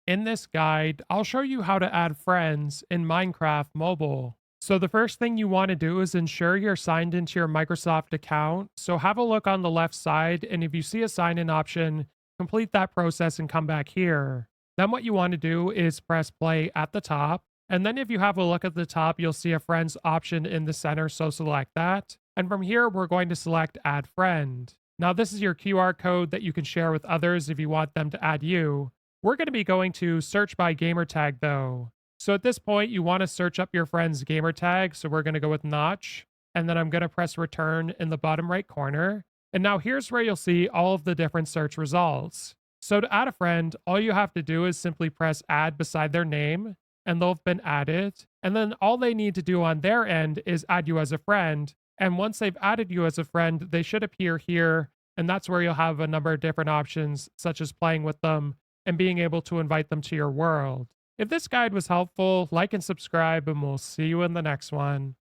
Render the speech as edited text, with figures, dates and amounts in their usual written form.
In this guide, I'll show you how to add friends in Minecraft Mobile. So the first thing you want to do is ensure you're signed into your Microsoft account. So have a look on the left side, and if you see a sign in option, complete that process and come back here. Then what you want to do is press play at the top. And then if you have a look at the top, you'll see a friends option in the center, so select that. And from here, we're going to select add friend. Now this is your QR code that you can share with others if you want them to add you. We're going to be going to search by gamertag though. So at this point, you want to search up your friend's gamertag. So we're going to go with Notch. And then I'm going to press return in the bottom right corner. And now here's where you'll see all of the different search results. So to add a friend, all you have to do is simply press add beside their name and they'll have been added. And then all they need to do on their end is add you as a friend. And once they've added you as a friend, they should appear here. And that's where you'll have a number of different options, such as playing with them and being able to invite them to your world. If this guide was helpful, like and subscribe, and we'll see you in the next one.